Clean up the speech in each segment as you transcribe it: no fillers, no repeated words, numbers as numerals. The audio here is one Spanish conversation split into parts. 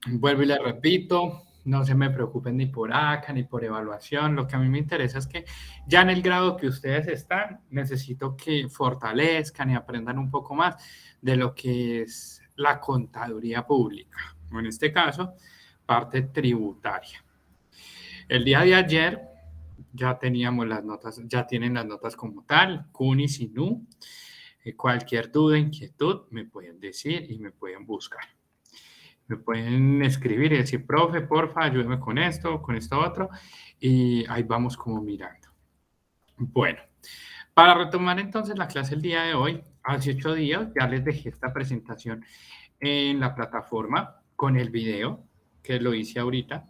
Vuelvo y le repito, no se me preocupen ni por ACA ni por evaluación. Lo que a mí me interesa es que ya en el grado que ustedes están, necesito que fortalezcan y aprendan un poco más de lo que es la contaduría pública, o en este caso, parte tributaria. El día de ayer ya teníamos las notas, ya tienen las notas como tal, CUNY, SINU. Cualquier duda, inquietud, me pueden decir y me pueden buscar. Me pueden escribir y decir, profe, porfa, ayúdeme con esto otro, y ahí vamos como mirando. Bueno, para retomar entonces la clase el día de hoy, hace 8 días ya les dejé esta presentación en la plataforma con el video que lo hice ahorita.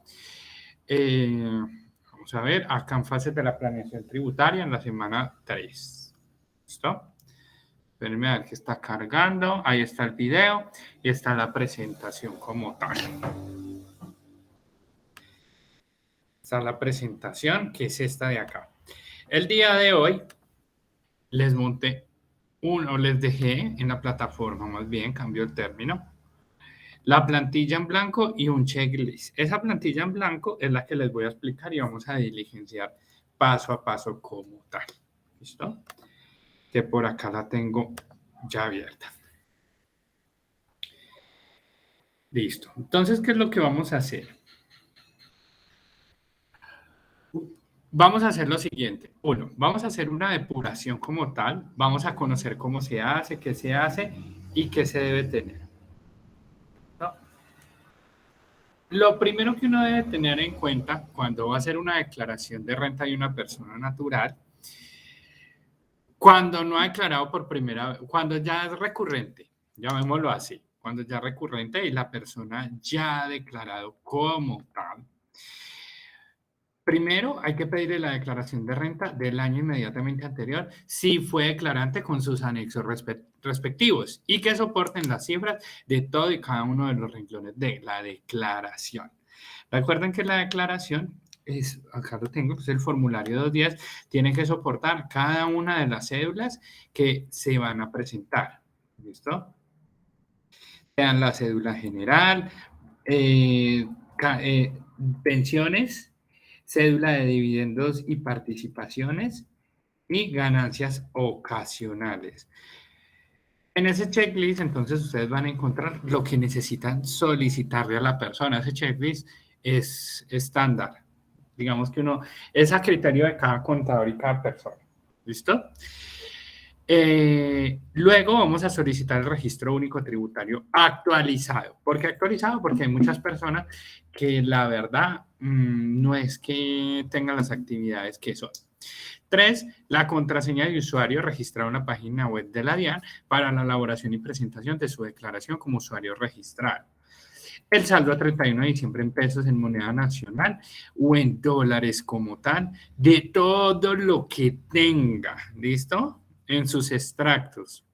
Vamos a ver, acá en fases de la planeación tributaria en la semana 3. ¿Listo? Espérenme a ver que está cargando. Ahí está el video y está la presentación como tal. Está la presentación, que es esta de acá. El día de hoy les monté o les dejé en la plataforma, más bien, cambio el término, la plantilla en blanco y un checklist. Esa plantilla en blanco es la que les voy a explicar y vamos a diligenciar paso a paso como tal. ¿Listo? Que por acá la tengo ya abierta. Listo. Entonces, ¿qué es lo que vamos a hacer? Vamos a hacer lo siguiente. Uno, vamos a hacer una depuración como tal. Vamos a conocer cómo se hace, qué se hace y qué se debe tener. ¿No? Lo primero que uno debe tener en cuenta cuando va a hacer una declaración de renta de una persona natural, cuando no ha declarado por primera vez, cuando ya es recurrente, llamémoslo así, cuando ya es recurrente y la persona ya ha declarado como tal. Primero, hay que pedirle la declaración de renta del año inmediatamente anterior, si fue declarante con sus anexos respectivos y que soporten las cifras de todo y cada uno de los renglones de la declaración. Recuerden que la declaración es, acá lo tengo, es el formulario 210, tiene que soportar cada una de las cédulas que se van a presentar. ¿Listo? Sean la cédula general, eh, pensiones, cédula de dividendos y participaciones y ganancias ocasionales. En ese checklist, entonces, ustedes van a encontrar lo que necesitan solicitarle a la persona. Ese checklist es estándar. Digamos que uno es a criterio de cada contador y cada persona. ¿Listo? Luego vamos a solicitar el registro único tributario actualizado. ¿Por qué actualizado? Porque hay muchas personas que la verdad no es que tengan las actividades que son. 3. La contraseña de usuario registrada en la página web de la DIAN para la elaboración y presentación de su declaración como usuario registrado. El saldo a 31 de diciembre en pesos en moneda nacional o en dólares como tal, de todo lo que tenga, ¿listo? En sus extractos.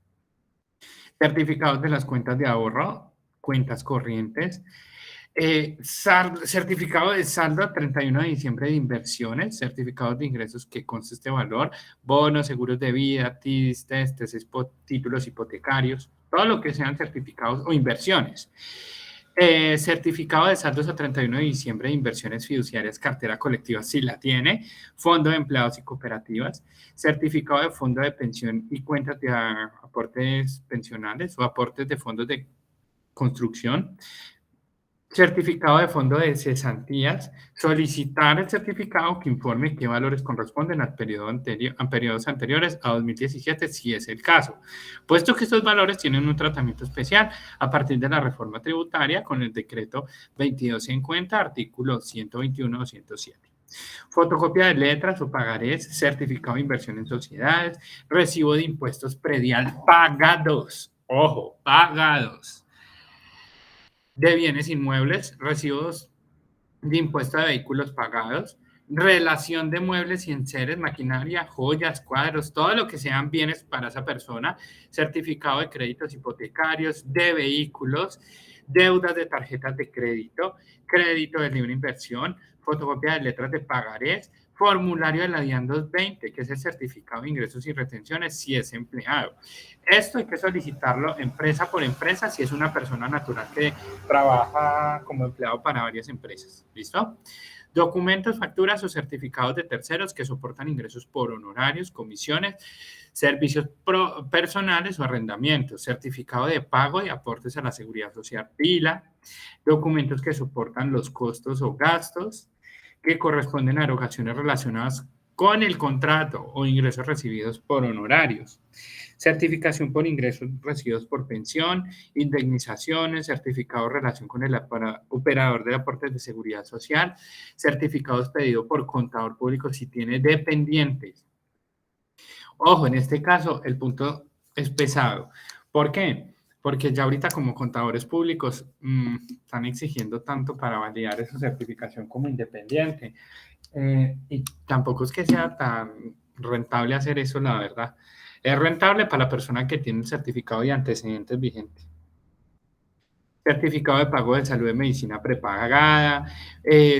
Certificados de las cuentas de ahorro, cuentas corrientes, certificado de saldo a 31 de diciembre de inversiones, certificados de ingresos que conste este valor, bonos, seguros de vida, TIS, títulos hipotecarios, todo lo que sean certificados o inversiones. Certificado de saldos a 31 de diciembre de inversiones fiduciarias, cartera colectiva, si la tiene, fondo de empleados y cooperativas, certificado de fondo de pensión y cuentas de aportes pensionales o aportes de fondos de construcción, certificado de fondo de cesantías, solicitar el certificado que informe qué valores corresponden al periodo anterior, a periodos anteriores a 2017, si es el caso, puesto que estos valores tienen un tratamiento especial a partir de la reforma tributaria con el decreto 2250, artículo 121 o 107. Fotocopia de letras o pagarés, certificado de inversión en sociedades, recibo de impuestos predial pagados, ojo, pagados, de bienes inmuebles, recibos de impuesto de vehículos pagados, relación de muebles y enseres, maquinaria, joyas, cuadros, todo lo que sean bienes para esa persona, certificado de créditos hipotecarios, de vehículos, deudas de tarjetas de crédito, crédito de libre inversión, fotocopia de letras de pagarés, formulario de la DIAN 220, que es el certificado de ingresos y retenciones si es empleado. Esto hay que solicitarlo empresa por empresa si es una persona natural que trabaja como empleado para varias empresas. ¿Listo? Documentos, facturas o certificados de terceros que soportan ingresos por honorarios, comisiones, servicios personales o arrendamientos, certificado de pago y aportes a la seguridad social, PILA, documentos que soportan los costos o gastos que corresponden a erogaciones relacionadas con el contrato o ingresos recibidos por honorarios. Certificación por ingresos recibidos por pensión, indemnizaciones, certificado en relación con el operador de aportes de seguridad social, certificados pedidos por contador público si tiene dependientes. Ojo, en este caso el punto es pesado. ¿Por qué? Porque ya ahorita como contadores públicos están exigiendo tanto para validar esa certificación como independiente. Y tampoco es que sea tan rentable hacer eso, la verdad. Es rentable para la persona que tiene el certificado de antecedentes vigente. Certificado de pago de salud de medicina prepagada,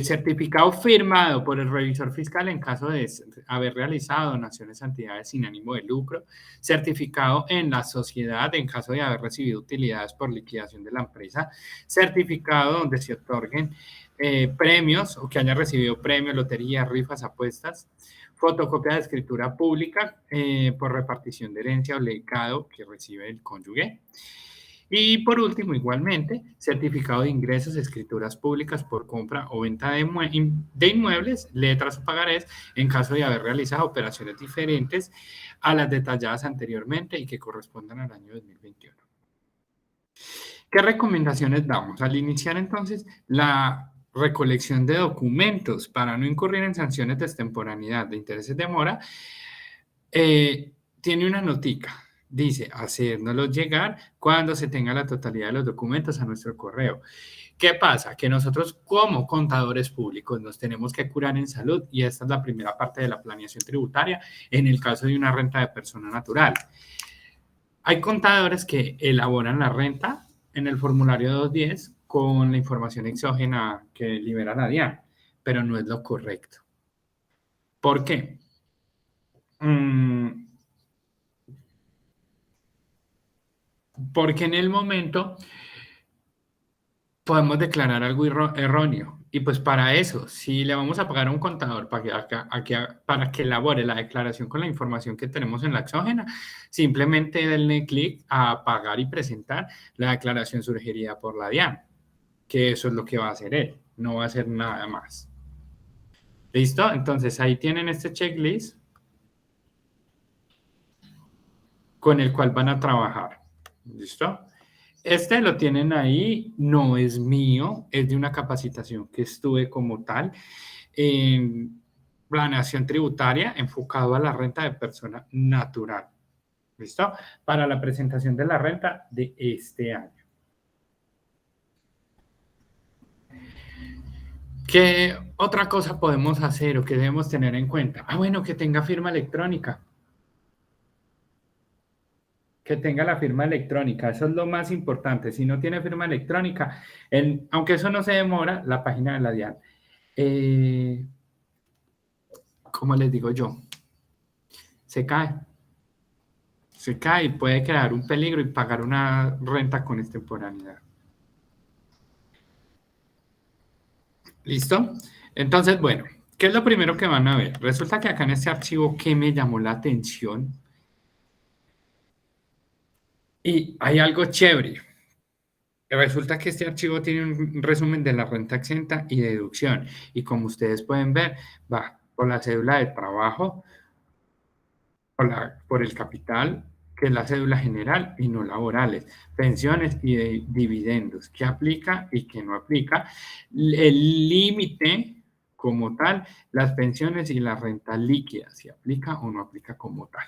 certificado firmado por el revisor fiscal en caso de haber realizado donaciones a entidades sin ánimo de lucro, certificado en la sociedad en caso de haber recibido utilidades por liquidación de la empresa, certificado donde se otorguen premios o que haya recibido premios, loterías, rifas, apuestas, fotocopia de escritura pública por repartición de herencia o legado que recibe el cónyuge. Y por último, igualmente, certificado de ingresos, escrituras públicas por compra o venta de inmuebles, letras o pagarés, en caso de haber realizado operaciones diferentes a las detalladas anteriormente y que correspondan al año 2021. ¿Qué recomendaciones damos? Al iniciar entonces la recolección de documentos para no incurrir en sanciones de extemporaneidad, de intereses de mora, tiene una notica. Dice, hacérnoslo llegar cuando se tenga la totalidad de los documentos a nuestro correo. ¿Qué pasa? Que nosotros como contadores públicos nos tenemos que curar en salud y esta es la primera parte de la planeación tributaria en el caso de una renta de persona natural. Hay contadores que elaboran la renta en el formulario 210 con la información exógena que libera la DIAN, pero no es lo correcto. ¿Por qué? Porque en el momento podemos declarar algo erróneo. Y pues para eso, si le vamos a pagar a un contador para que elabore la declaración con la información que tenemos en la exógena, simplemente denle clic a pagar y presentar. La declaración surgiría por la DIAN, que eso es lo que va a hacer él, no va a hacer nada más. ¿Listo? Entonces ahí tienen este checklist con el cual van a trabajar. ¿Listo? Este lo tienen ahí, no es mío, es de una capacitación que estuve como tal en planeación tributaria enfocado a la renta de persona natural. ¿Listo? Para la presentación de la renta de este año. ¿Qué otra cosa podemos hacer o que debemos tener en cuenta? Bueno, que tenga firma electrónica. Que tenga la firma electrónica, eso es lo más importante. Si no tiene firma electrónica, aunque eso no se demora, la página de la DIAN, ¿cómo les digo yo? Se cae y puede crear un peligro y pagar una renta con extemporaneidad. ¿Listo? Entonces, bueno, ¿qué es lo primero que van a ver? Resulta que acá en este archivo que me llamó la atención y hay algo chévere. Resulta que este archivo tiene un resumen de la renta exenta y deducción. Y como ustedes pueden ver, va por la cédula de trabajo, por el capital, que es la cédula general y no laborales, pensiones y dividendos, qué aplica y qué no aplica, el límite como tal, las pensiones y la renta líquida, si aplica o no aplica como tal.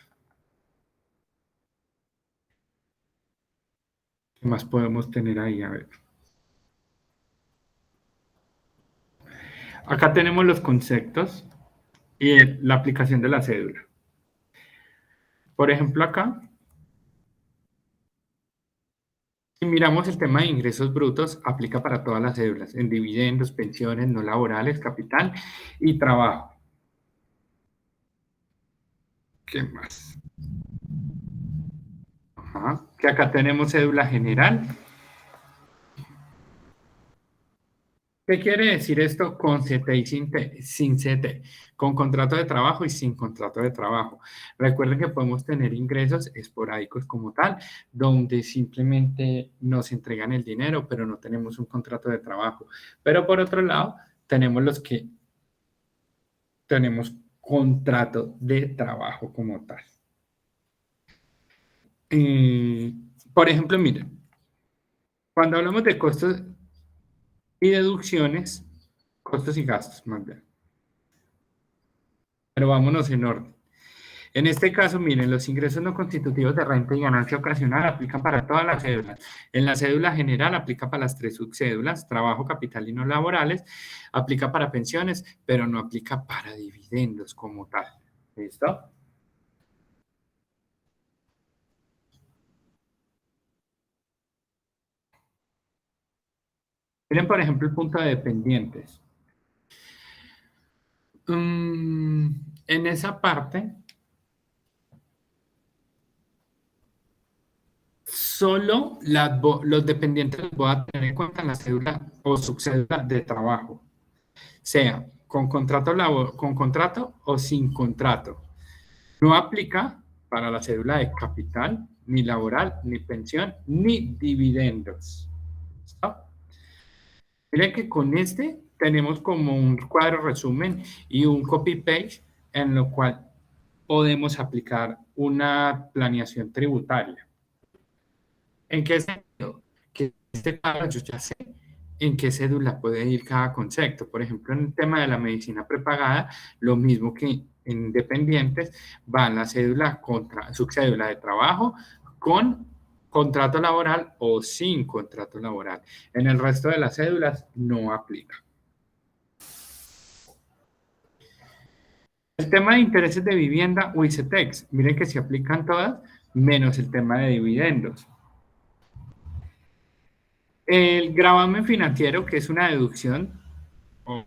¿Qué más podemos tener ahí? A ver. Acá tenemos los conceptos y la aplicación de la cédula. Por ejemplo, acá, si miramos el tema de ingresos brutos, aplica para todas las cédulas, en dividendos, pensiones, no laborales, capital y trabajo. ¿Qué más? Ajá. Que acá tenemos cédula general. ¿Qué quiere decir esto con CT y sin CT? Con contrato de trabajo y sin contrato de trabajo. Recuerden que podemos tener ingresos esporádicos como tal, donde simplemente nos entregan el dinero, pero no tenemos un contrato de trabajo. Pero por otro lado, tenemos los que tenemos contrato de trabajo como tal. Eh, por ejemplo, miren, cuando hablamos de costos y deducciones, costos y gastos, más bien. Pero vámonos en orden. En este caso, miren, los ingresos no constitutivos de renta y ganancia ocasional aplican para todas las cédulas. En la cédula general aplica para las 3 subcédulas, trabajo, capital y no laborales, aplica para pensiones, pero no aplica para dividendos como tal. ¿Listo? Miren, por ejemplo, el punto de dependientes. En esa parte, solo los dependientes los voy a tener en cuenta en la cédula o subcédula de trabajo, sea con contrato o sin contrato. No aplica para la cédula de capital, ni laboral, ni pensión, ni dividendos. ¿Listo? Miren que con este tenemos como un cuadro resumen y un copy-paste en lo cual podemos aplicar una planeación tributaria. ¿En qué sentido? Que este cuadro yo ya sé en qué cédula puede ir cada concepto. Por ejemplo, en el tema de la medicina prepagada, lo mismo que en independientes, va la cédula contra su cédula de trabajo con contrato laboral o sin contrato laboral. En el resto de las cédulas no aplica. El tema de intereses de vivienda o ICETEX, miren que se aplican todas, menos el tema de dividendos. El gravamen financiero, que es una deducción, o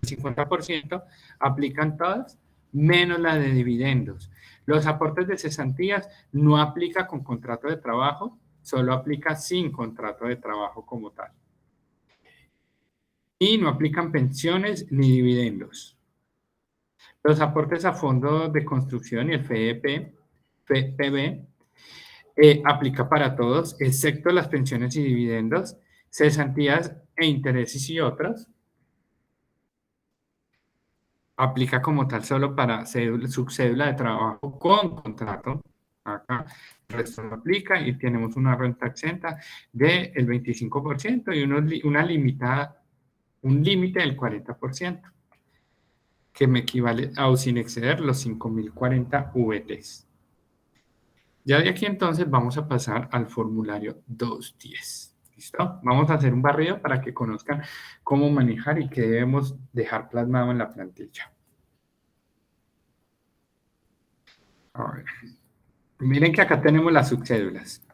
50%, aplican todas, menos la de dividendos. Los aportes de cesantías no aplica con contrato de trabajo, solo aplica sin contrato de trabajo como tal. Y no aplican pensiones ni dividendos. Los aportes a fondos de construcción y el FEP, aplica para todos, excepto las pensiones y dividendos, cesantías e intereses y otros. Aplica como tal solo para subcédula de trabajo con contrato. Acá el resto no aplica y tenemos una renta exenta del 25% y un límite del 40%, que me equivale a sin exceder los 5.040 VTs. Ya de aquí entonces vamos a pasar al formulario 210. ¿Listo? Vamos a hacer un barrido para que conozcan cómo manejar y qué debemos dejar plasmado en la plantilla. A ver. Miren que acá tenemos las subcédulas.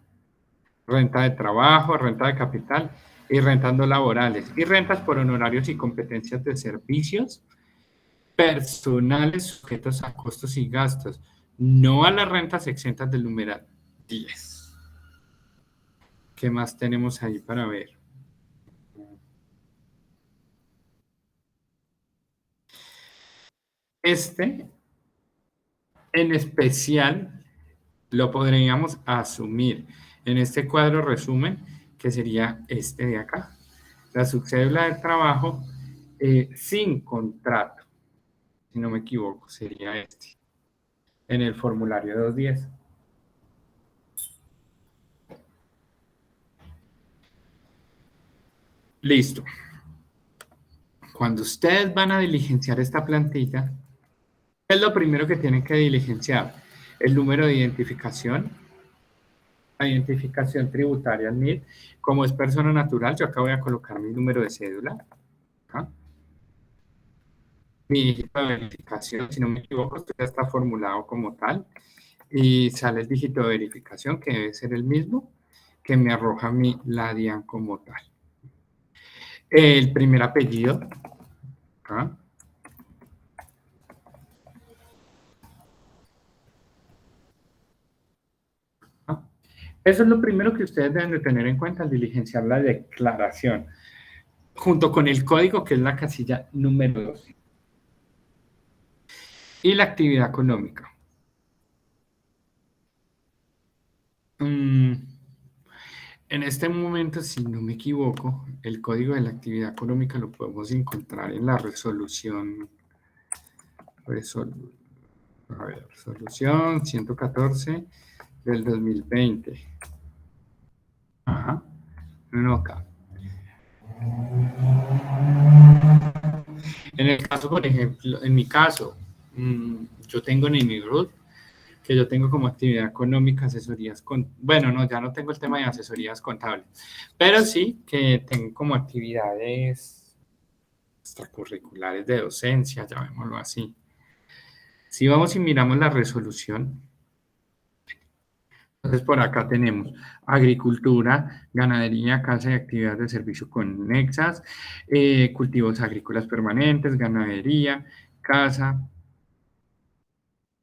Renta de trabajo, renta de capital y rentas no laborales. Y rentas por honorarios y competencias de servicios personales sujetos a costos y gastos, no a las rentas exentas del numeral 10. ¿Qué más tenemos ahí para ver? Este, en especial, lo podríamos asumir en este cuadro resumen, que sería este de acá. La subcédula de trabajo sin contrato, si no me equivoco, sería este, en el formulario 210. Listo. Cuando ustedes van a diligenciar esta plantilla, ¿qué es lo primero que tienen que diligenciar? El número de identificación, la identificación tributaria al NID. Como es persona natural, yo acá voy a colocar mi número de cédula. ¿Ah? Mi dígito de verificación, si no me equivoco, esto ya está formulado como tal. Y sale el dígito de verificación, que debe ser el mismo que me arroja mi LADIAN como tal. El primer apellido. ¿Ah? Eso es lo primero que ustedes deben de tener en cuenta al diligenciar la declaración, junto con el código, que es la casilla número 2, y la actividad económica. En este momento, si no me equivoco, el código de la actividad económica lo podemos encontrar en la resolución, resolución 114 del 2020. Ajá, no acá. En el caso, por ejemplo, en mi caso, yo tengo en Inirut, que yo tengo como actividad económica asesorías bueno, no, ya no tengo el tema de asesorías contables, pero sí que tengo como actividades extracurriculares de docencia, llamémoslo así. Si vamos y miramos la resolución, entonces por acá tenemos agricultura, ganadería, casa y actividades de servicio conexas, cultivos agrícolas permanentes, ganadería, casa.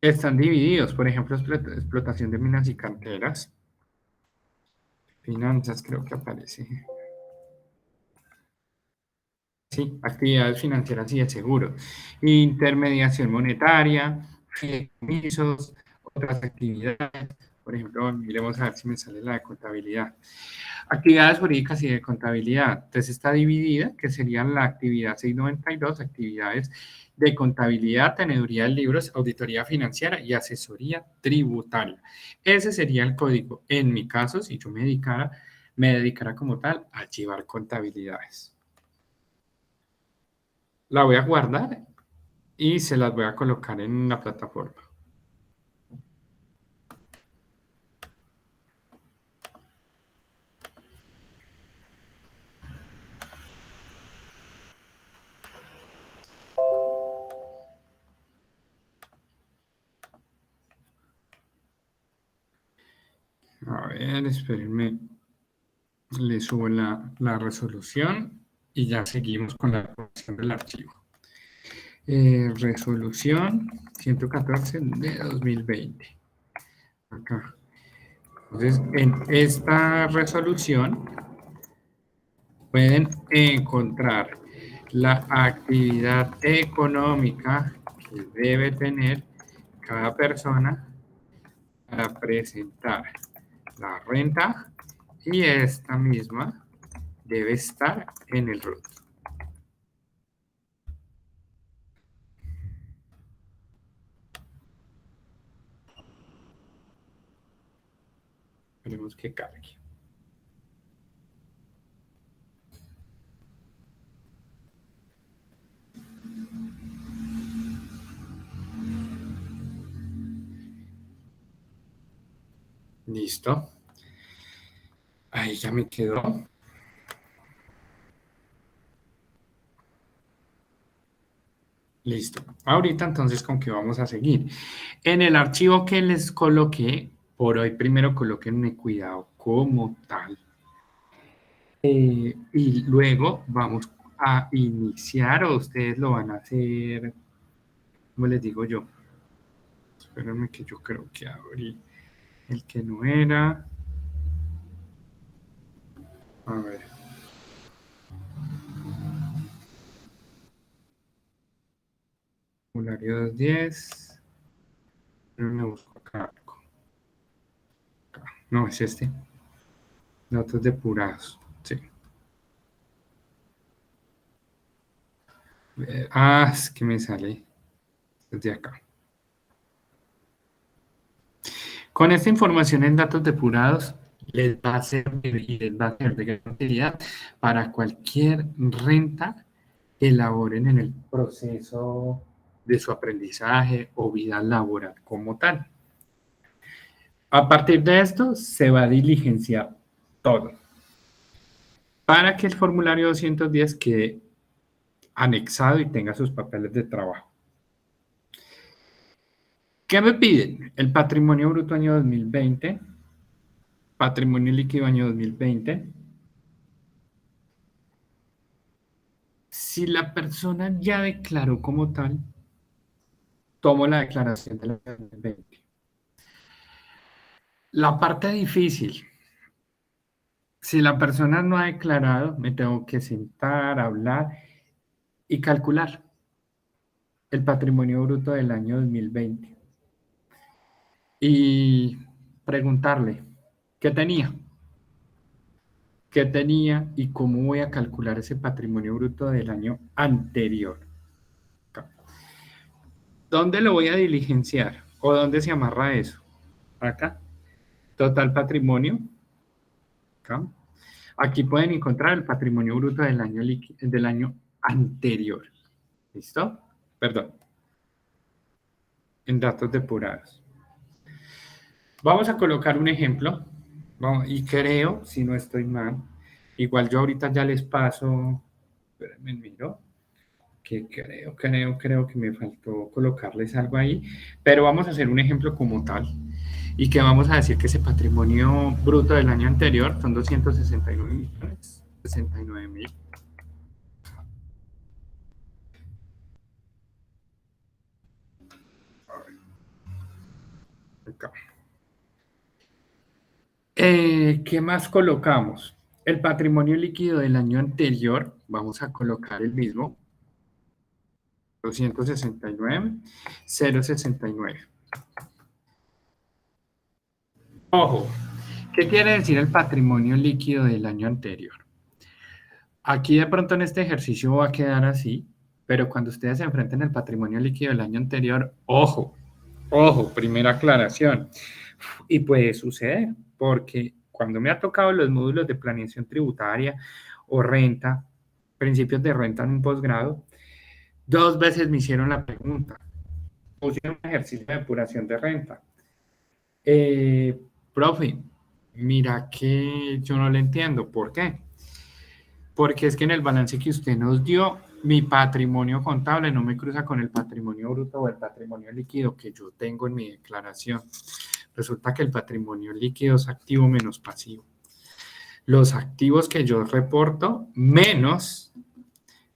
Están divididos, por ejemplo, explotación de minas y canteras, finanzas creo que aparece. Sí, actividades financieras y de seguro, intermediación monetaria, fideicomisos, otras actividades. Por ejemplo, miremos a ver si me sale la de contabilidad. Actividades jurídicas y de contabilidad. Entonces está dividida, que serían la actividad 692, actividades de contabilidad, teneduría de libros, auditoría financiera y asesoría tributaria. Ese sería el código. En mi caso, si yo me dedicara como tal a llevar contabilidades. La voy a guardar y se las voy a colocar en la plataforma. A ver, espérenme. Le subo la resolución y ya seguimos con la aprobación del archivo. Resolución 114 de 2020. Acá. Entonces, en esta resolución pueden encontrar la actividad económica que debe tener cada persona para presentar la renta, y esta misma debe estar en el RUT. Esperemos que cargue. Listo. Ahí ya me quedó. Listo. Ahorita entonces, ¿con qué vamos a seguir? En el archivo que les coloqué, por hoy primero colóquenme cuidado como tal. Y luego vamos a iniciar, o ustedes lo van a hacer, ¿cómo les digo yo? Espérenme que yo creo que abrí el que no era. A ver. Formulario 210. Me busco acá. No, es este. Datos depurados. Sí. Es que me sale desde acá. Con esta información en datos depurados, les va a servir y les va a ser de gran utilidad para cualquier renta que elaboren en el proceso de su aprendizaje o vida laboral como tal. A partir de esto, se va a diligenciar todo para que el formulario 210 quede anexado y tenga sus papeles de trabajo. ¿Qué me piden? El patrimonio bruto año 2020, patrimonio líquido año 2020. Si la persona ya declaró como tal, tomo la declaración del año 2020. La parte difícil, Si la persona no ha declarado, me tengo que sentar, hablar y calcular el patrimonio bruto del año 2020 y preguntarle qué tenía, qué tenía y cómo voy a calcular ese patrimonio bruto del año anterior. ¿Dónde lo voy a diligenciar? ¿O dónde se amarra eso? Acá. Total patrimonio. Acá. Aquí pueden encontrar el patrimonio bruto del año anterior. ¿Listo? Perdón. En datos depurados. Vamos a colocar un ejemplo. Y creo, si no estoy mal, igual yo ahorita ya les paso. Espérenme, miro. Que creo que me faltó colocarles algo ahí, pero vamos a hacer un ejemplo como tal y que vamos a decir que ese patrimonio bruto del año anterior son 269 millones, 69 mil. ¿Qué más colocamos? El patrimonio líquido del año anterior, vamos a colocar el mismo, 269,069. Ojo, ¿qué quiere decir el patrimonio líquido del año anterior? Aquí de pronto en este ejercicio va a quedar así, pero cuando ustedes se enfrenten el patrimonio líquido del año anterior, ojo, ojo, primera aclaración. Y puede suceder, porque cuando me ha tocado los módulos de planeación tributaria o renta, principios de renta en un posgrado, 2 veces me hicieron la pregunta. Pusieron un ejercicio de depuración de renta. Profe, mira que yo no le entiendo. ¿Por qué? Porque es que en el balance que usted nos dio, mi patrimonio contable no me cruza con el patrimonio bruto o el patrimonio líquido que yo tengo en mi declaración. Resulta que el patrimonio líquido es activo menos pasivo. Los activos que yo reporto menos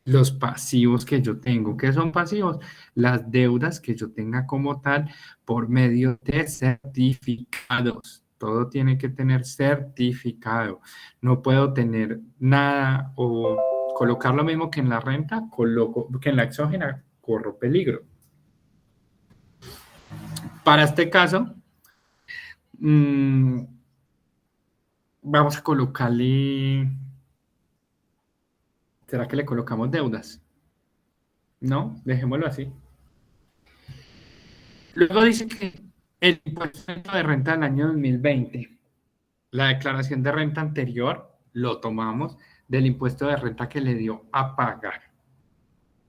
los pasivos que yo tengo. ¿Qué son pasivos? Las deudas que yo tenga como tal por medio de certificados. Todo tiene que tener certificado. No puedo tener nada o colocar lo mismo que en la renta, coloco que en la exógena, corro peligro. Para este caso, vamos a colocarle. ¿Será que le colocamos deudas? No, dejémoslo así. Luego dice que el impuesto de renta del año 2020, la declaración de renta anterior, lo tomamos del impuesto de renta que le dio a pagar.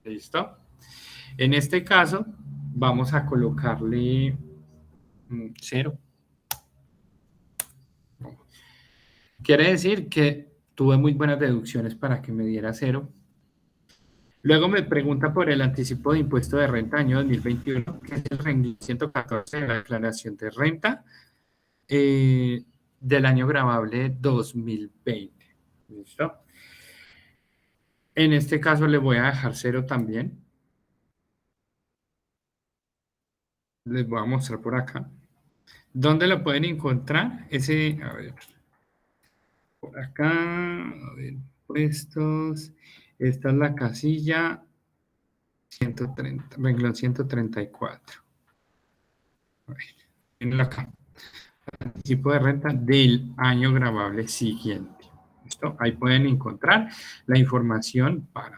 ¿Listo? En este caso, vamos a colocarle 0. Quiere decir que tuve muy buenas deducciones para que me diera 0. Luego me pregunta por el anticipo de impuesto de renta año 2021, que es el renglón 114 de la declaración de renta del año gravable 2020. ¿Listo? En este caso le voy a dejar 0 también. Les voy a mostrar por acá. ¿Dónde lo pueden encontrar? Ese, a ver, por acá, a ver, puestos. Esta es la casilla 130, renglón 134. A ver, miren acá. Anticipo de renta del año gravable siguiente. ¿Listo? Ahí pueden encontrar la información para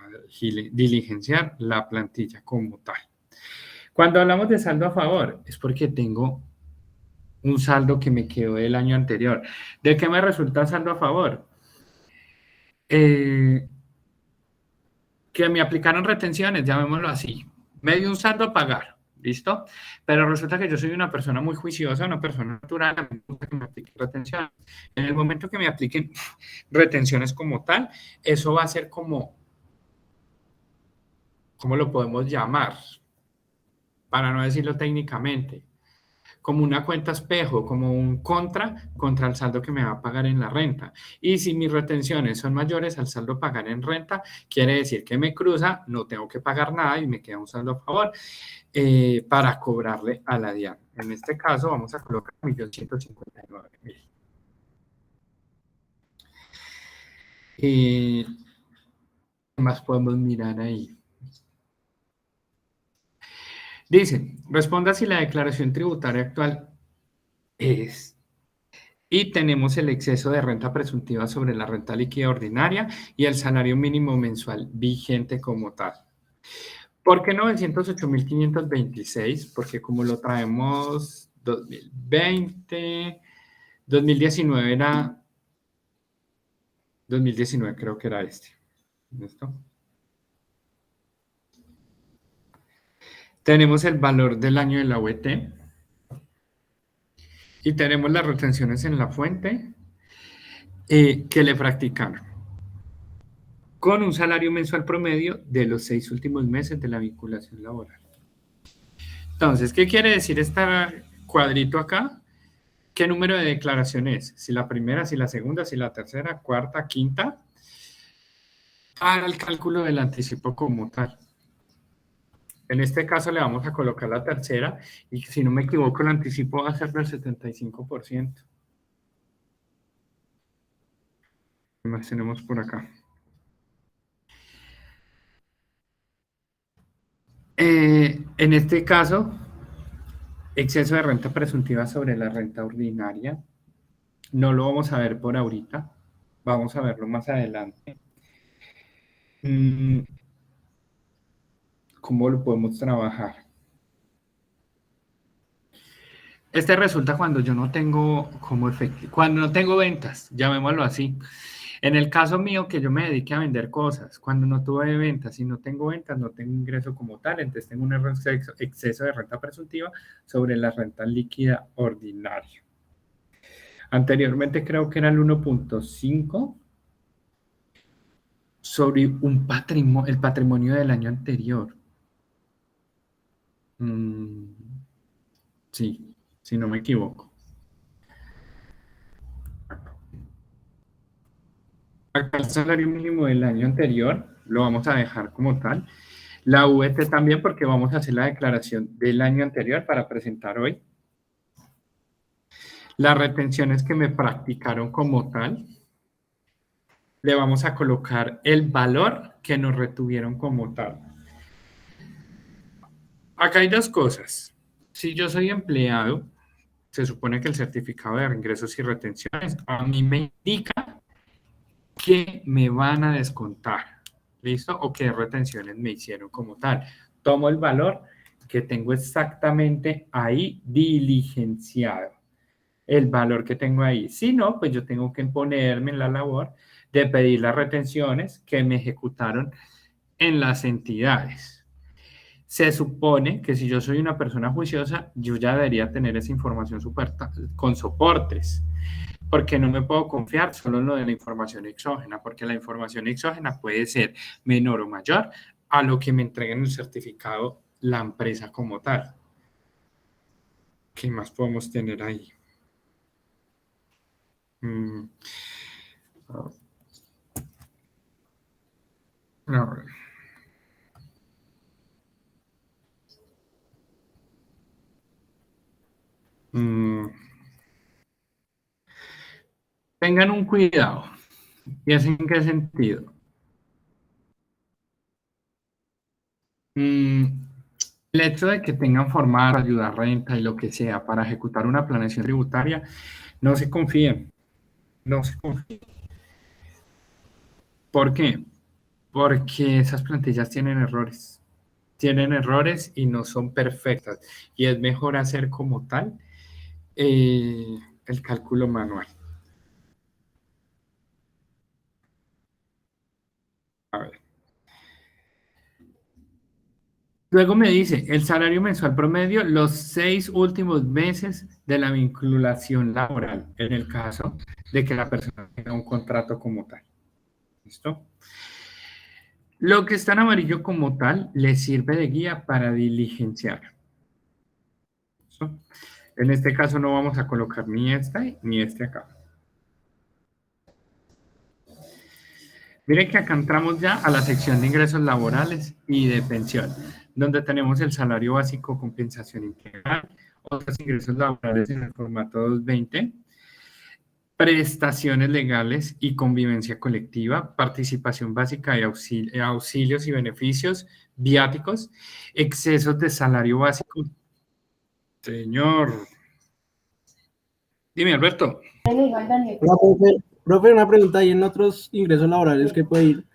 diligenciar la plantilla como tal. Cuando hablamos de saldo a favor, es porque tengo un saldo que me quedó del año anterior. ¿De qué me resulta saldo a favor? Que me aplicaron retenciones, llamémoslo así. Me dio un saldo a pagar, ¿listo? Pero resulta que yo soy una persona muy juiciosa, una persona natural, a mí me gusta que me apliquen retenciones. En el momento que me apliquen retenciones como tal, eso va a ser como, ¿cómo lo podemos llamar? Para no decirlo técnicamente, como una cuenta espejo, como un contra el saldo que me va a pagar en la renta. Y si mis retenciones son mayores al saldo a pagar en renta, quiere decir que me cruza, no tengo que pagar nada y me queda un saldo a favor para cobrarle a la DIAN. En este caso vamos a colocar 1.159.000. ¿Qué más podemos mirar ahí? Dice, responda si la declaración tributaria actual es. Y tenemos el exceso de renta presuntiva sobre la renta líquida ordinaria y el salario mínimo mensual vigente como tal. ¿Por qué 908.526? Porque como lo traemos 2020, 2019 era, 2019 creo que era este. ¿Listo? Tenemos el valor del año de la UET y tenemos las retenciones en la fuente que le practicaron con un salario mensual promedio de los 6 últimos meses de la vinculación laboral. Entonces, ¿qué quiere decir este cuadrito acá? ¿Qué número de declaración es? Si la primera, si la segunda, si la tercera, cuarta, quinta. Haga el cálculo del anticipo como tal. En este caso le vamos a colocar la tercera y si no me equivoco el anticipo va a ser del 75%. ¿Qué más tenemos por acá? En este caso, exceso de renta presuntiva sobre la renta ordinaria. No lo vamos a ver por ahorita. Vamos a verlo más adelante. ¿Cómo lo podemos trabajar? Este resulta cuando yo no tengo como efectivo, cuando no tengo ventas, llamémoslo así. En el caso mío, que yo me dedique a vender cosas, cuando no tuve ventas y no tengo ventas, no tengo ingreso como tal, entonces tengo un exceso de renta presuntiva sobre la renta líquida ordinaria. Anteriormente creo que era el 1.5 sobre el patrimonio del año anterior. Sí, si no me equivoco. Acá el salario mínimo del año anterior lo vamos a dejar como tal. La VT también porque vamos a hacer la declaración del año anterior para presentar hoy. Las retenciones que me practicaron como tal, le vamos a colocar el valor que nos retuvieron como tal. Acá hay dos cosas. Si yo soy empleado, se supone que el certificado de ingresos y retenciones a mí me indica que me van a descontar, ¿listo? O qué retenciones me hicieron como tal. Tomo el valor que tengo exactamente ahí diligenciado, el valor que tengo ahí. Si no, pues yo tengo que ponerme en la labor de pedir las retenciones que me ejecutaron en las entidades. Se supone que si yo soy una persona juiciosa, yo ya debería tener esa información con soportes, porque no me puedo confiar solo en lo de la información exógena, porque la información exógena puede ser menor o mayor a lo que me entreguen el certificado la empresa como tal. ¿Qué más podemos tener ahí? Mm, no. Mm, tengan un cuidado. ¿Y es en qué sentido? Mm, el hecho de que tengan formar, ayudar renta y lo que sea para ejecutar una planeación tributaria, no se confíen, no se confíen. ¿Por qué? Porque esas plantillas tienen errores y no son perfectas. Y es mejor hacer como tal el cálculo manual. A ver. Luego me dice, el salario mensual promedio, los 6 últimos meses de la vinculación laboral, en el caso de que la persona tenga un contrato como tal. ¿Listo? Lo que está en amarillo como tal le sirve de guía para diligenciar. ¿Listo? En este caso no vamos a colocar ni este ni este acá. Miren que acá entramos ya a la sección de ingresos laborales y de pensión, donde tenemos el salario básico, compensación integral, otros ingresos laborales en el formato 220, prestaciones legales y convivencia colectiva, participación básica y auxilios y beneficios, viáticos, excesos de salario básico. Señor, dime, Alberto. Profe, una pregunta, ¿y en otros ingresos laborales qué puede ir?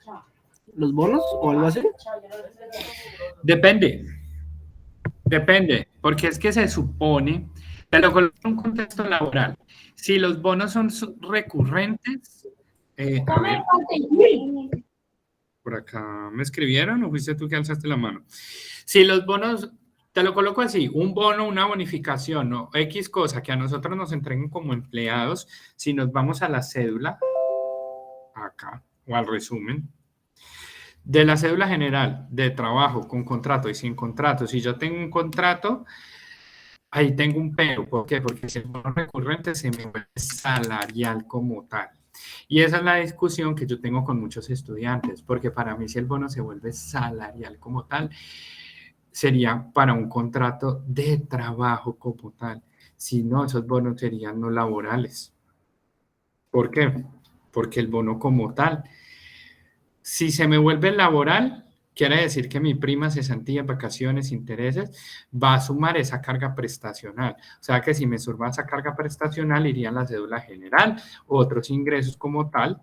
¿Los bonos o algo así? Depende, porque es que se supone, te lo coloco en un contexto laboral. Si los bonos son recurrentes, a ver, por acá me escribieron o fuiste tú que alzaste la mano. Si los bonos, te lo coloco así, un bono, una bonificación o X cosa que a nosotros nos entreguen como empleados, si nos vamos a la cédula, acá, o al resumen, de la cédula general de trabajo con contrato y sin contrato, si yo tengo un contrato, ahí tengo un pero. ¿Por qué? Porque si el bono recurrente se me vuelve salarial como tal. Y esa es la discusión que yo tengo con muchos estudiantes, porque para mí si el bono se vuelve salarial como tal, sería para un contrato de trabajo como tal. Si no, esos bonos serían no laborales. ¿Por qué? Porque el bono como tal, si se me vuelve laboral, quiere decir que mi prima, cesantía, vacaciones, intereses, va a sumar esa carga prestacional. O sea que si me suma esa carga prestacional, iría en la cédula general, otros ingresos como tal,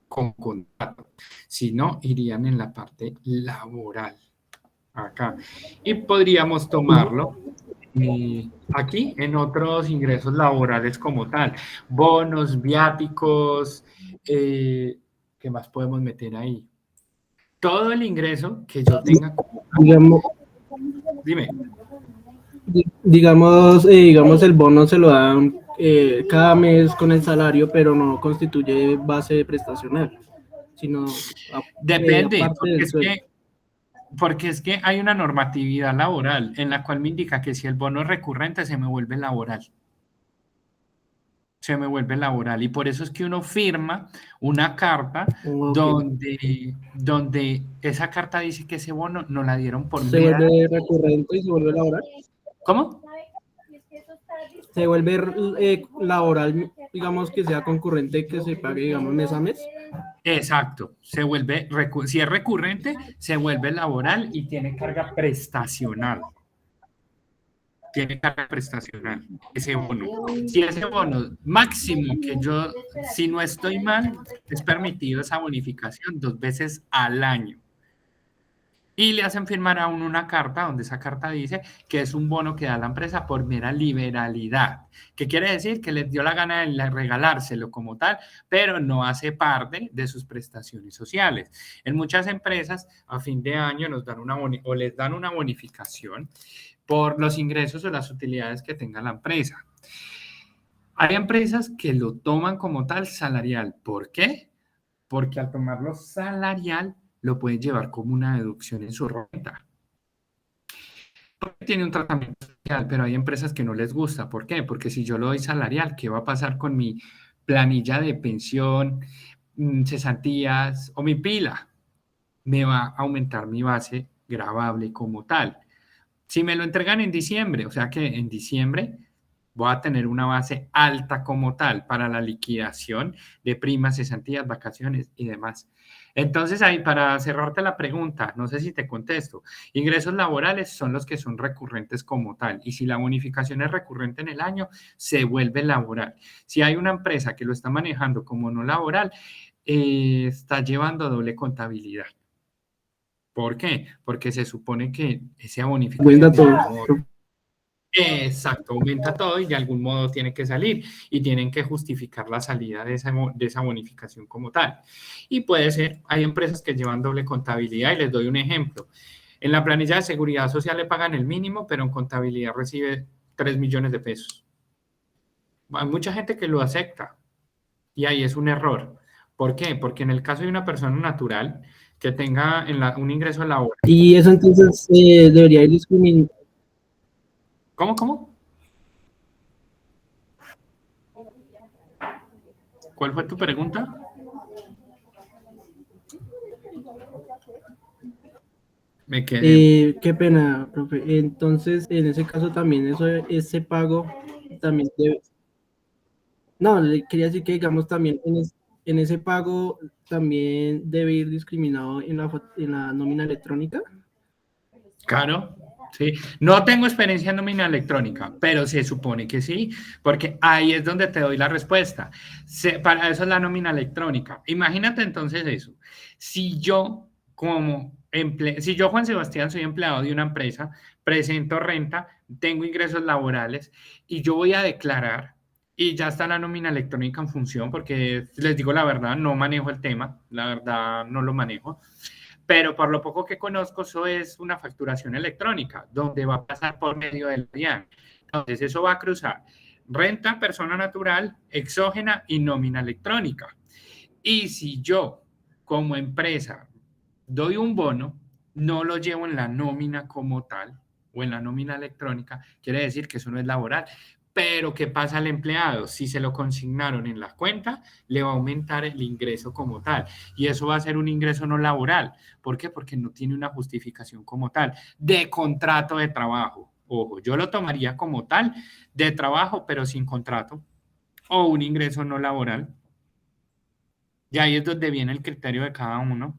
con contrato. Si no, irían en la parte laboral. Acá. Y podríamos tomarlo aquí en otros ingresos laborales como tal. Bonos, viáticos, ¿qué más podemos meter ahí? Todo el ingreso que yo tenga como tal. Digamos, Dime. digamos el bono se lo dan cada mes con el salario, pero no constituye base prestacional, sino Depende, aparte del sueldo. porque es que hay una normatividad laboral en la cual me indica que si el bono es recurrente se me vuelve laboral. Se me vuelve laboral. Y por eso es que uno firma una carta Okay. donde esa carta dice que ese bono no la dieron por Se mera. vuelve recurrente y se vuelve laboral. ¿Cómo? Se vuelve laboral, digamos que sea concurrente, que se pague, digamos, mes a mes. Exacto. Se vuelve, si es recurrente, se vuelve laboral y tiene carga prestacional. Tiene carga prestacional, ese bono. Si ese bono máximo que yo, si no estoy mal, es permitido esa bonificación 2 veces al año. Y le hacen firmar a uno una carta donde esa carta dice que es un bono que da la empresa por mera liberalidad. ¿Qué quiere decir? Que les dio la gana de regalárselo como tal, pero no hace parte de sus prestaciones sociales. En muchas empresas, a fin de año, nos dan o les dan una bonificación por los ingresos o las utilidades que tenga la empresa. Hay empresas que lo toman como tal salarial. ¿Por qué? Porque al tomarlo salarial lo pueden llevar como una deducción en su renta. Porque tiene un tratamiento social, pero hay empresas que no les gusta. ¿Por qué? Porque si yo lo doy salarial, ¿qué va a pasar con mi planilla de pensión, cesantías o mi pila? Me va a aumentar mi base gravable como tal. Si me lo entregan en diciembre, o sea que en diciembre voy a tener una base alta como tal para la liquidación de primas, cesantías, vacaciones y demás. Entonces, ahí para cerrarte la pregunta, no sé si te contesto, ingresos laborales son los que son recurrentes como tal y si la bonificación es recurrente en el año, se vuelve laboral. Si hay una empresa que lo está manejando como no laboral, está llevando doble contabilidad. ¿Por qué? Porque se supone que esa bonificación Cuenta de todo. algún modo. Exacto, aumenta todo y de algún modo tiene que salir y tienen que justificar la salida de esa bonificación como tal. Y puede ser, hay empresas que llevan doble contabilidad y les doy un ejemplo. En la planilla de seguridad social le pagan el mínimo, pero en contabilidad recibe 3 millones de pesos. Hay mucha gente que lo acepta y ahí es un error. ¿Por qué? Porque en el caso de una persona natural que tenga un ingreso laboral. Y eso entonces debería ir discriminando. ¿Cómo? ¿Cómo? ¿Cuál fue tu pregunta? Me quedé. Qué pena, profe. Entonces, en ese caso también ese pago también No, le quería decir que, digamos, también en ese pago también debe ir discriminado en la nómina electrónica. Claro, sí. No tengo experiencia en nómina electrónica, pero se supone que sí, porque ahí es donde te doy la respuesta. Para eso es la nómina electrónica. Imagínate entonces eso. Si yo, si yo, Juan Sebastián, soy empleado de una empresa, presento renta, tengo ingresos laborales y yo voy a declarar y ya está la nómina electrónica en función, porque les digo la verdad, no manejo el tema, la verdad no lo manejo, pero por lo poco que conozco, eso es una facturación electrónica, donde va a pasar por medio del DIAN. Entonces, eso va a cruzar renta, persona natural, exógena y nómina electrónica. Y si yo, como empresa, doy un bono, no lo llevo en la nómina como tal o en la nómina electrónica, quiere decir que eso no es laboral. Pero, ¿qué pasa al empleado? Si se lo consignaron en la cuenta, le va a aumentar el ingreso como tal. Y eso va a ser un ingreso no laboral. ¿Por qué? Porque no tiene una justificación como tal de contrato de trabajo. Ojo, yo lo tomaría como tal de trabajo, pero sin contrato o un ingreso no laboral. Y ahí es donde viene el criterio de cada uno.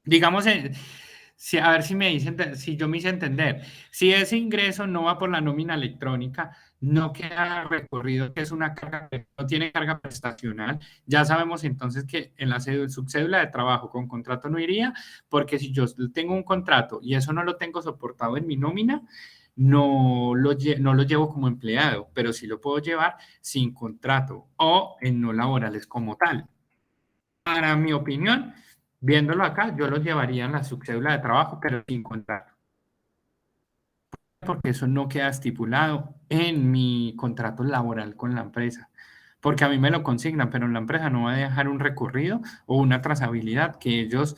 Digamos, a ver si me dicen, si yo me hice entender, si ese ingreso no va por la nómina electrónica, no queda recorrido, que es una carga, no tiene carga prestacional, ya sabemos entonces que en la subcédula de trabajo con contrato no iría, porque si yo tengo un contrato y eso no lo tengo soportado en mi nómina, no lo llevo como empleado, pero sí lo puedo llevar sin contrato o en no laborales como tal. Para mi opinión, viéndolo acá, yo lo llevaría en la subcédula de trabajo, pero sin contrato, porque eso no queda estipulado en mi contrato laboral con la empresa, porque a mí me lo consignan, pero la empresa no va a dejar un recorrido o una trazabilidad que ellos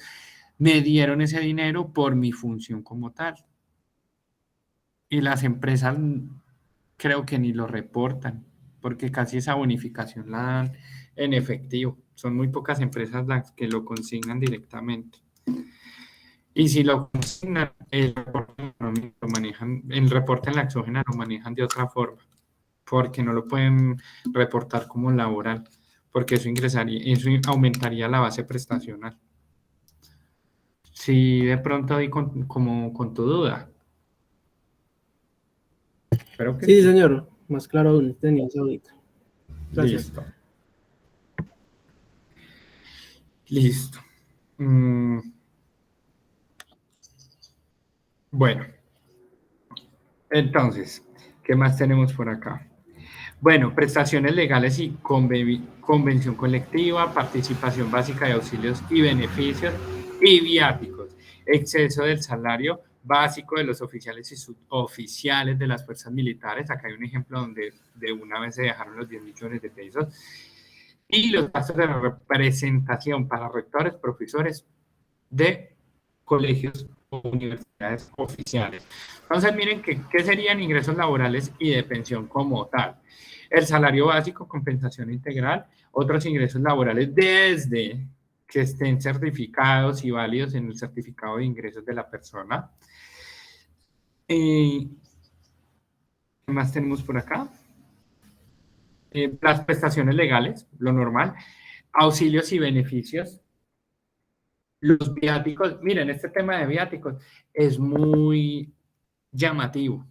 me dieron ese dinero por mi función como tal. Y las empresas creo que ni lo reportan, porque casi esa bonificación la dan en efectivo. Son muy pocas empresas las que lo consignan directamente. Y si lo consignan, el reporte lo manejan, el reporte en la exógena lo manejan de otra forma, porque no lo pueden reportar como laboral, porque eso aumentaría la base prestacional. Si de pronto ahí como con tu duda, creo que Sí, sí. señor, más claro aún, tenía eso ahorita. Gracias. Listo. Listo. Mm, bueno, entonces, ¿qué más tenemos por acá? Bueno, prestaciones legales y convención colectiva, participación básica de auxilios y beneficios y viáticos, exceso del salario básico de los oficiales y suboficiales de las fuerzas militares. Acá hay un ejemplo donde de una vez se dejaron los 10 millones de pesos. Y los gastos de representación para rectores, profesores de colegios o universidades oficiales. Entonces, miren qué serían ingresos laborales y de pensión como tal. El salario básico, compensación integral, otros ingresos laborales desde que estén certificados y válidos en el certificado de ingresos de la persona. ¿Qué más tenemos por acá? Las prestaciones legales, lo normal, auxilios y beneficios, los viáticos. Miren, este tema de viáticos es muy llamativo.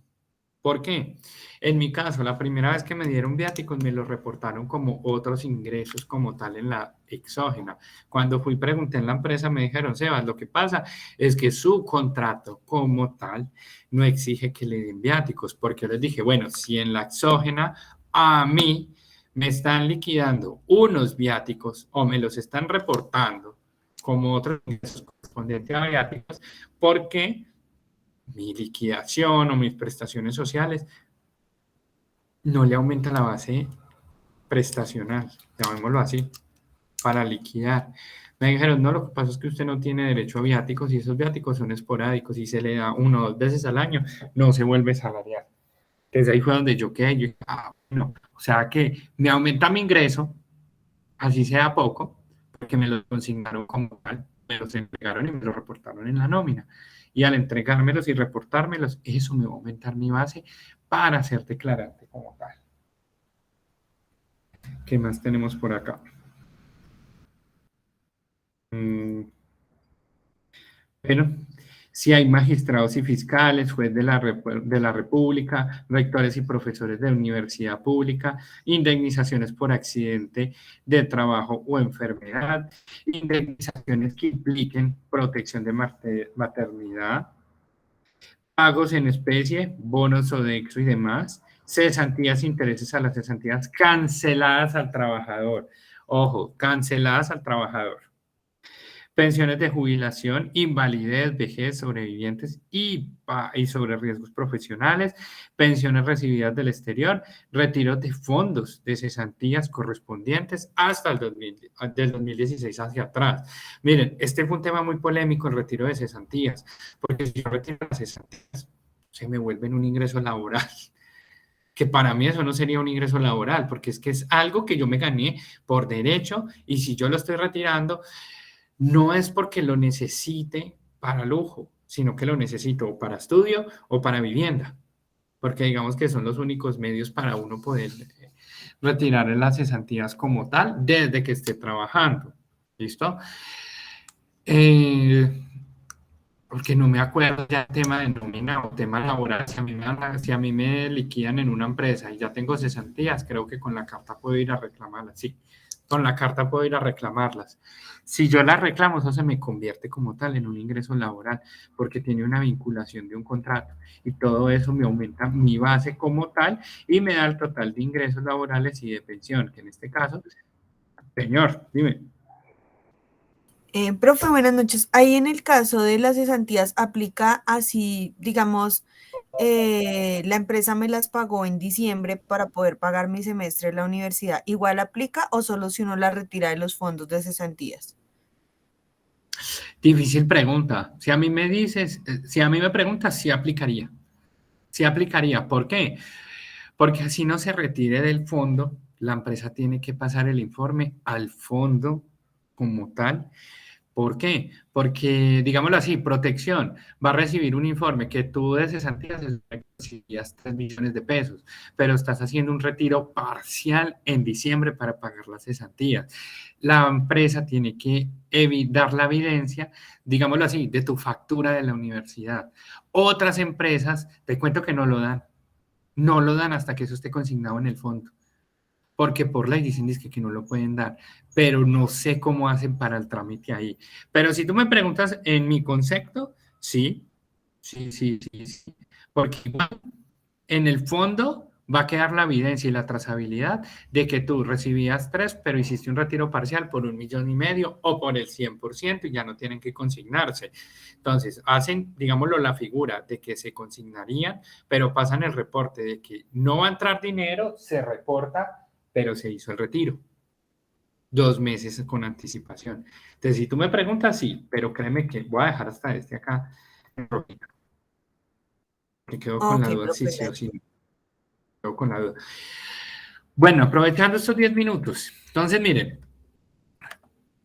¿Por qué? En mi caso, la primera vez que me dieron viáticos me lo reportaron como otros ingresos como tal en la exógena. Cuando fui pregunté en la empresa me dijeron, Sebas, lo que pasa es que su contrato como tal no exige que le den viáticos, porque yo les dije, bueno, si en la exógena a mí me están liquidando unos viáticos o me los están reportando como otros ingresos correspondientes a viáticos, ¿por qué mi liquidación o mis prestaciones sociales no le aumenta la base prestacional, llamémoslo así, para liquidar? Me dijeron, no, lo que pasa es que usted no tiene derecho a viáticos y esos viáticos son esporádicos y se le da 1 o 2 veces al año, no se vuelve salarial. Entonces ahí fue donde yo quedé, yo dije, bueno, o sea que me aumenta mi ingreso, así sea poco, porque me lo consignaron como tal, me los entregaron y me lo reportaron en la nómina. Y al entregármelos y reportármelos, eso me va a aumentar mi base para ser declarante como tal. ¿Qué más tenemos por acá? Bueno, si hay magistrados y fiscales, juez de la República, rectores y profesores de universidad pública, indemnizaciones por accidente de trabajo o enfermedad, indemnizaciones que impliquen protección de maternidad, pagos en especie, bonos Sodexo y demás, cesantías, intereses a las cesantías canceladas al trabajador. Ojo, canceladas al trabajador. Pensiones de jubilación, invalidez, vejez, sobrevivientes y sobre riesgos profesionales, pensiones recibidas del exterior, retiro de fondos de cesantías correspondientes hasta del 2016 hacia atrás. Miren, este fue un tema muy polémico, el retiro de cesantías, porque si yo retiro las cesantías, se me vuelven un ingreso laboral. Que para mí eso no sería un ingreso laboral, porque es que es algo que yo me gané por derecho y si yo lo estoy retirando, no es porque lo necesite para lujo, sino que lo necesito para estudio o para vivienda, porque digamos que son los únicos medios para uno poder retirar las cesantías como tal desde que esté trabajando. ¿Listo? Eh, porque no me acuerdo ya el tema de nómina o tema laboral. Si a mí me liquidan en una empresa y ya tengo cesantías, creo que con la carta puedo ir a reclamarlas. Sí, con la carta puedo ir a reclamarlas. Si yo las reclamo, eso se me convierte como tal en un ingreso laboral, porque tiene una vinculación de un contrato y todo eso me aumenta mi base como tal y me da el total de ingresos laborales y de pensión, que en este caso, señor, dime. Profe, buenas noches. Ahí en el caso de las cesantías, ¿aplica así, digamos, la empresa me las pagó en diciembre para poder pagar mi semestre en la universidad? ¿Igual aplica o solo si uno la retira de los fondos de cesantías? Difícil pregunta. Si a mí me dices, si a mí me preguntas, sí aplicaría. Sí aplicaría. ¿Por qué? Porque así no se retire del fondo, la empresa tiene que pasar el informe al fondo como tal. ¿Por qué? Porque, digámoslo así, protección va a recibir un informe que tú de cesantías recibías 3 millones de pesos, pero estás haciendo un retiro parcial en diciembre para pagar las cesantías. La empresa tiene que dar la evidencia, digámoslo así, de tu factura de la universidad. Otras empresas, te cuento que no lo dan hasta que eso esté consignado en el fondo porque por ley dicen que no lo pueden dar, pero no sé cómo hacen para el trámite ahí. Pero si tú me preguntas en mi concepto, sí, sí, porque igual en el fondo va a quedar la evidencia y la trazabilidad de que tú recibías 3, pero hiciste un retiro parcial por 1,5 millones o por el 100% y ya no tienen que consignarse. Entonces, hacen, digámoslo, la figura de que se consignarían, pero pasan el reporte de que no va a entrar dinero, se reporta, pero se hizo el retiro. 2 meses con anticipación. Entonces, si tú me preguntas, sí, pero créeme que voy a dejar hasta este acá. Me quedo con Ok, la duda, sí, profe, sí o gracias. sí. Me quedo con la duda. Bueno, aprovechando estos 10 minutos. Entonces, miren,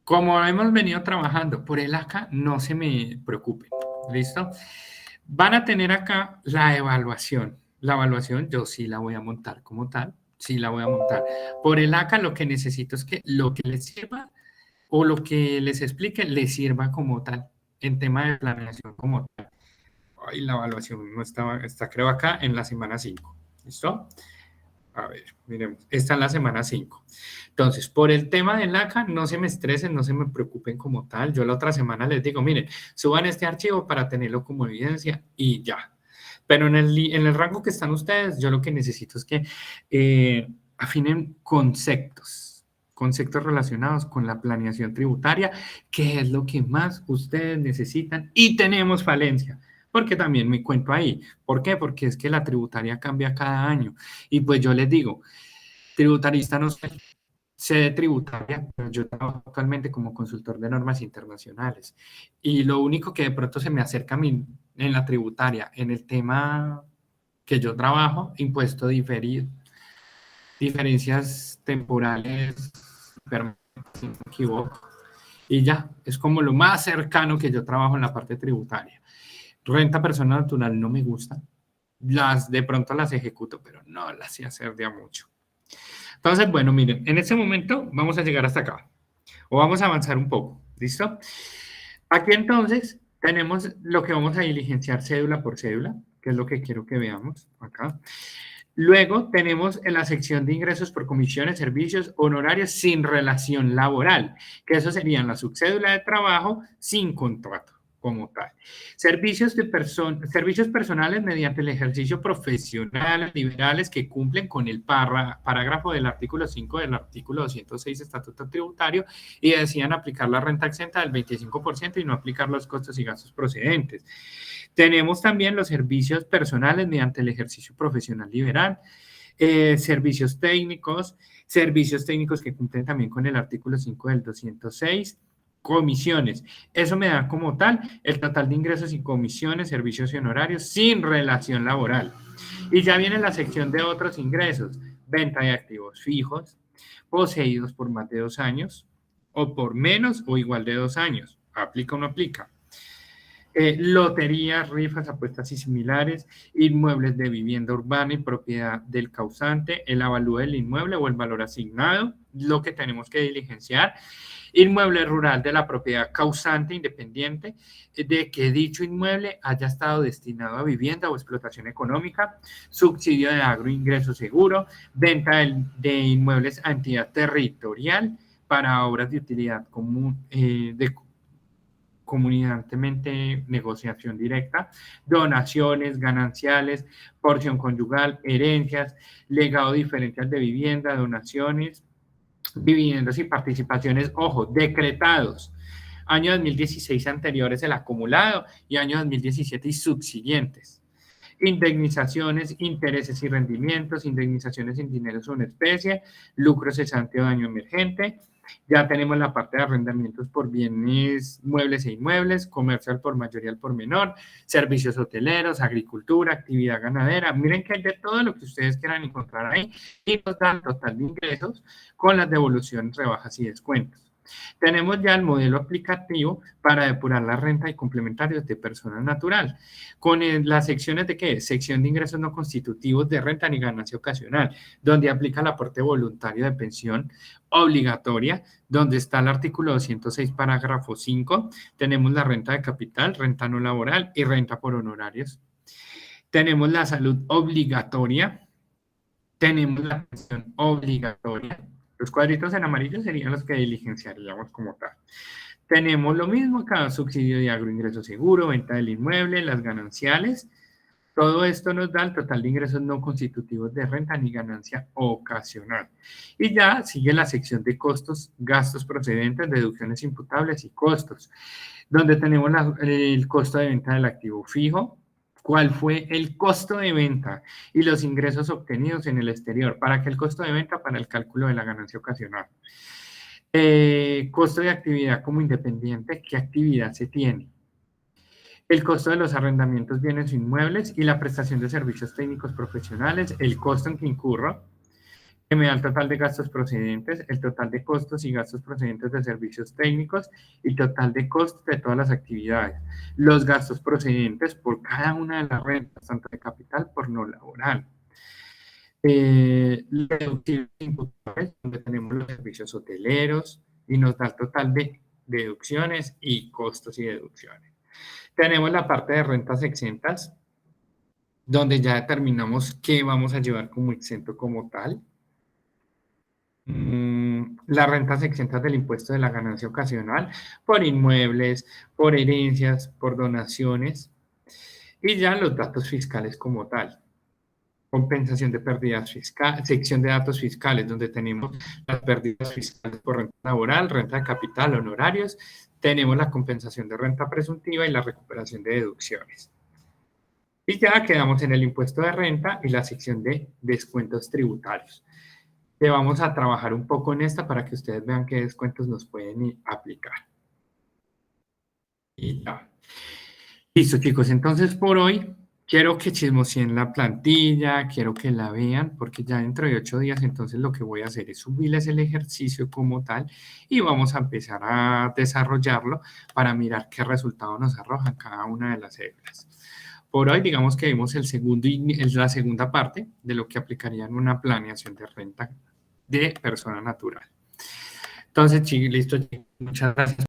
como hemos venido trabajando por el acá, no se me preocupen. ¿Listo? Van a tener acá la evaluación. La evaluación yo sí la voy a montar como tal. Sí la voy a montar. Por el acá lo que necesito es que lo que les sirva o lo que les explique les sirva como tal en tema de planeación como tal. Ay, la evaluación no estaba, está creo acá en la semana 5. ¿Listo? A ver, miremos. Está en la semana 5. Entonces, por el tema del ACA, no se me estresen, no se me preocupen como tal. Yo la otra semana les digo, miren, suban este archivo para tenerlo como evidencia y ya. Pero en el rango que están ustedes, yo lo que necesito es que afinen conceptos relacionados con la planeación tributaria, que es lo que más ustedes necesitan y tenemos falencia. Porque también me cuento ahí. ¿Por qué? Porque es que la tributaria cambia cada año. Y pues yo les digo, tributarista no sé, sé de tributaria, pero yo trabajo actualmente como consultor de normas internacionales. Y lo único que de pronto se me acerca a mí en la tributaria, en el tema que yo trabajo, impuesto diferido, diferencias temporales, si no me equivoco. Y ya, es como lo más cercano que yo trabajo en la parte tributaria. Renta persona natural no me gusta. De pronto las ejecuto, pero no las sé hacer de a mucho. Entonces, bueno, miren, en este momento vamos a llegar hasta acá, o vamos a avanzar un poco, ¿listo? Aquí entonces tenemos lo que vamos a diligenciar cédula por cédula, que es lo que quiero que veamos acá. Luego tenemos en la sección de ingresos por comisiones, servicios, honorarios sin relación laboral, que eso serían la subcédula de trabajo sin contrato como tal. Servicios personales mediante el ejercicio profesional, liberales que cumplen con el parágrafo del artículo 5 del artículo 206 Estatuto Tributario y decían aplicar la renta exenta del 25% y no aplicar los costos y gastos procedentes. Tenemos también los servicios personales mediante el ejercicio profesional liberal, servicios técnicos que cumplen también con el artículo 5 del 206, comisiones. Eso me da como tal el total de ingresos y comisiones, servicios y honorarios sin relación laboral. Y ya viene la sección de otros ingresos, venta de activos fijos, poseídos por más de 2 años, o por menos o igual de 2 años. ¿Aplica o no aplica? Loterías, rifas, apuestas y similares, inmuebles de vivienda urbana y propiedad del causante, el avalúo del inmueble o el valor asignado, lo que tenemos que diligenciar, inmueble rural de la propiedad causante independiente de que dicho inmueble haya estado destinado a vivienda o explotación económica, subsidio de agroingreso seguro, venta de inmuebles a entidad territorial para obras de utilidad común, comunitariamente negociación directa, donaciones, gananciales, porción conyugal, herencias, legado diferencial de vivienda, donaciones, dividendos y participaciones, ojo, decretados. Año 2016 anteriores el acumulado y año 2017 y subsiguientes. Indemnizaciones, intereses y rendimientos, indemnizaciones en dinero o en especie, lucro cesante o daño emergente. Ya tenemos la parte de arrendamientos por bienes muebles e inmuebles, comercio al por mayor y al por menor, servicios hoteleros, agricultura, actividad ganadera. Miren que hay de todo lo que ustedes quieran encontrar ahí y nos dan total de ingresos con las devoluciones, rebajas y descuentos. Tenemos ya el modelo aplicativo para depurar la renta y complementarios de persona natural. Con las secciones de ¿qué? Sección de ingresos no constitutivos de renta ni ganancia ocasional, donde aplica el aporte voluntario de pensión obligatoria, donde está el artículo 206, parágrafo 5. Tenemos la renta de capital, renta no laboral y renta por honorarios. Tenemos la salud obligatoria. Tenemos la pensión obligatoria. Los cuadritos en amarillo serían los que diligenciaríamos como tal. Tenemos lo mismo, cada subsidio de agroingreso seguro, venta del inmueble, las gananciales. Todo esto nos da el total de ingresos no constitutivos de renta ni ganancia ocasional. Y ya sigue la sección de costos, gastos procedentes, deducciones imputables y costos, donde tenemos el costo de venta del activo fijo, cuál fue el costo de venta y los ingresos obtenidos en el exterior. ¿Para qué el costo de venta? Para el cálculo de la ganancia ocasional. Costo de actividad como independiente, ¿qué actividad se tiene? El costo de los arrendamientos, bienes o inmuebles y la prestación de servicios técnicos profesionales, el costo en que incurro, que me da el total de gastos procedentes, el total de costos y gastos procedentes de servicios técnicos y total de costos de todas las actividades. Los gastos procedentes por cada una de las rentas, tanto de capital por no laboral. Deducciones imputables, donde tenemos los servicios hoteleros y nos da el total de deducciones y costos y deducciones. Tenemos la parte de rentas exentas, donde ya determinamos qué vamos a llevar como exento como tal. Las rentas exentas del impuesto de la ganancia ocasional por inmuebles, por herencias, por donaciones y ya los datos fiscales como tal. Compensación de pérdidas fiscales, sección de datos fiscales donde tenemos las pérdidas fiscales por renta laboral, renta de capital, honorarios, tenemos la compensación de renta presuntiva y la recuperación de deducciones. Y ya quedamos en el impuesto de renta y la sección de descuentos tributarios. Que vamos a trabajar un poco en esta para que ustedes vean qué descuentos nos pueden aplicar. Y ya. Listo, chicos. Entonces, por hoy, quiero que chismoseen la plantilla, quiero que la vean, porque ya dentro de 8 días, entonces, lo que voy a hacer es subirles el ejercicio como tal y vamos a empezar a desarrollarlo para mirar qué resultado nos arrojan cada una de las cédulas. Por hoy, digamos que vimos la segunda parte de lo que aplicaría en una planeación de renta de persona natural. Entonces, listo, muchas gracias